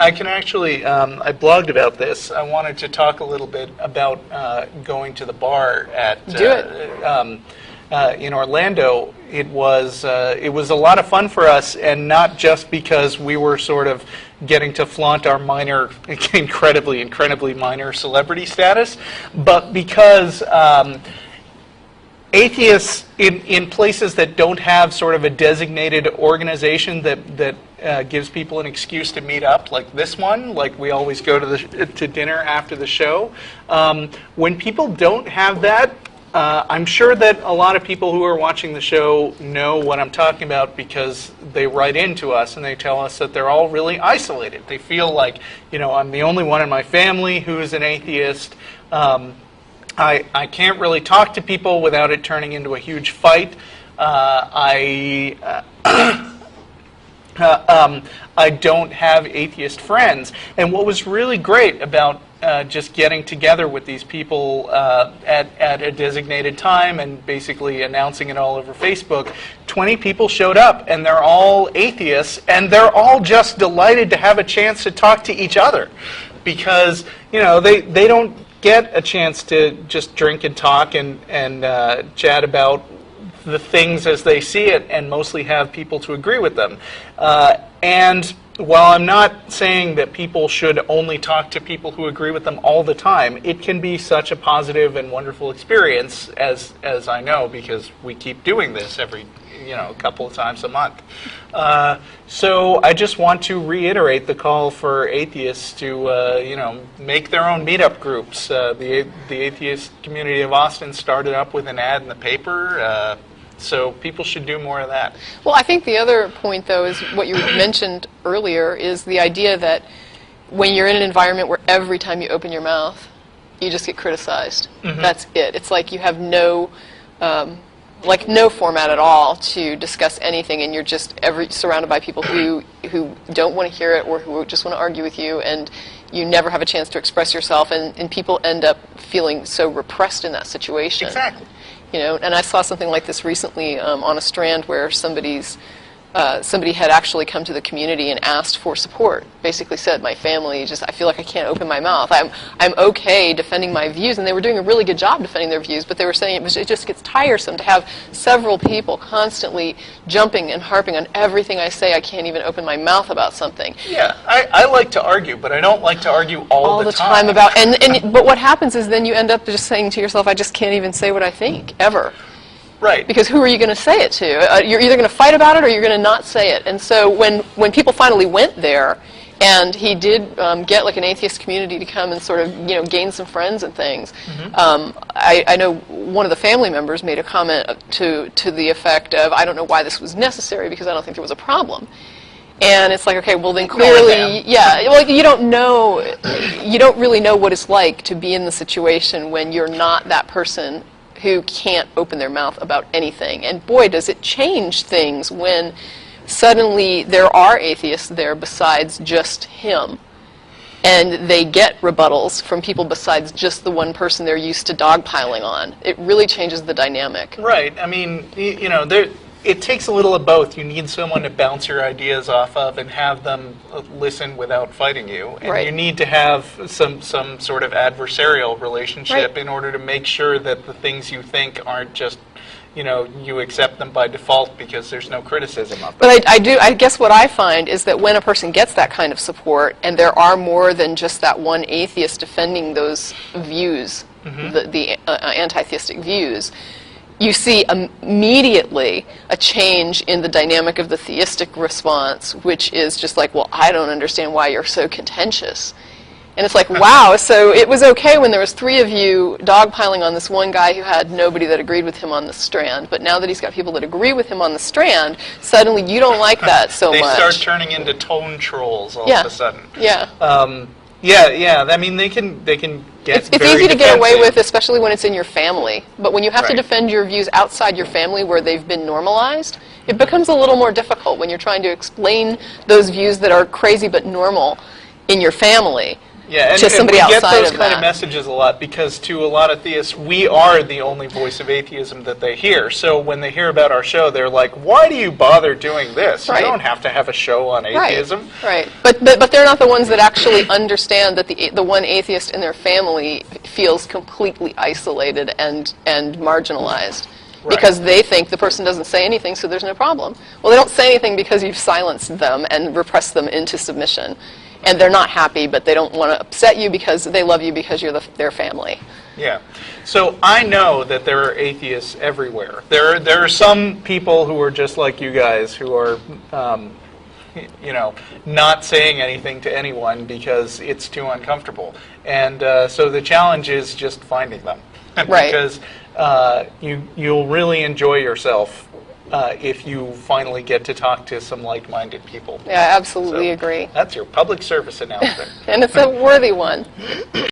I can actually, I blogged about this. I wanted to talk a little bit about going to the bar at in Orlando. It was a lot of fun for us, and not just because we were sort of getting to flaunt our minor, incredibly minor celebrity status, but because atheists in places that don't have sort of a designated organization that gives people an excuse to meet up, like this one, like we always go to dinner after the show. When people don't have that, I'm sure that a lot of people who are watching the show know what I'm talking about because they write into us and they tell us that they're all really isolated. They feel like, I'm the only one in my family who is an atheist. I can't really talk to people without it turning into a huge fight. I don't have atheist friends. And what was really great about just getting together with these people at a designated time and basically announcing it all over Facebook, 20 people showed up, and they're all atheists, and they're all just delighted to have a chance to talk to each other because, they don't get a chance to just drink and talk and chat about the things as they see it and mostly have people to agree with them. And while I'm not saying that people should only talk to people who agree with them all the time, it can be such a positive and wonderful experience, as I know, because we keep doing this every a couple of times a month. So I just want to reiterate the call for atheists to make their own meetup groups. The atheist community of Austin started up with an ad in the paper. So people should do more of that. Well, I think the other point, though, is what you mentioned earlier, is the idea that when you're in an environment where every time you open your mouth, you just get criticized. Mm-hmm. That's it. It's like you have no format at all to discuss anything, and you're just surrounded by people who don't want to hear it or who just want to argue with you, and you never have a chance to express yourself, and people end up feeling so repressed in that situation. Exactly. And I saw something like this recently on a strand where somebody had actually come to the community and asked for support. Basically said, my family, I feel like I can't open my mouth. I'm okay defending my views, and they were doing a really good job defending their views, but they were saying it just gets tiresome to have several people constantly jumping and harping on everything I say. I can't even open my mouth about something. Yeah, I like to argue, but I don't like to argue all the time about. But what happens is then you end up just saying to yourself, I just can't even say what I think ever. Right. Because who are you going to say it to? You're either going to fight about it or you're going to not say it. And so when people finally went there, and he did get like an atheist community to come and sort of gain some friends and things, mm-hmm. I know one of the family members made a comment to the effect of, I don't know why this was necessary because I don't think there was a problem. And it's like, okay, well then clearly, yeah, well you don't really know what it's like to be in the situation when you're not that person who can't open their mouth about anything. And boy, does it change things when suddenly there are atheists there besides just him. And they get rebuttals from people besides just the one person they're used to dogpiling on. It really changes the dynamic. Right. I mean, it takes a little of both. You need someone to bounce your ideas off of and have them listen without fighting you. And right. You need to have some sort of adversarial relationship right. in order to make sure that the things you think aren't just, you accept them by default because there's no criticism of them. But I guess what I find is that when a person gets that kind of support, and there are more than just that one atheist defending those views, mm-hmm. the anti-theistic views, you see immediately a change in the dynamic of the theistic response, which is just like, well, I don't understand why you're so contentious. And it's like, wow, so it was okay when there was 3 of you dogpiling on this one guy who had nobody that agreed with him on the strand, but now that he's got people that agree with him on the strand, suddenly you don't like that so much. They start turning into tone trolls all of a sudden. Yeah. Yeah. I mean, they can get It's easy to get away with, especially when it's in your family. But when you have to defend your views outside your family where they've been normalized, it becomes a little more difficult when you're trying to explain those views that are crazy but normal in your family. Yeah, and, to somebody and we get outside those of kind that. of messages a lot because to a lot of theists, we are the only voice of atheism that they hear. So when they hear about our show, they're like, why do you bother doing this? Right. You don't have to have a show on atheism. Right. But they're not the ones that actually understand that the one atheist in their family feels completely isolated and marginalized. Right. Because they think the person doesn't say anything, so there's no problem. Well, they don't say anything because you've silenced them and repressed them into submission. And they're not happy, but they don't want to upset you because they love you because you're their family. Yeah. So I know that there are atheists everywhere. There are some people who are just like you guys who are, not saying anything to anyone because it's too uncomfortable. And so the challenge is just finding them. Right. Because you'll really enjoy yourself if you finally get to talk to some like-minded people. Yeah, I absolutely So agree. That's your public service announcement. And it's a worthy one.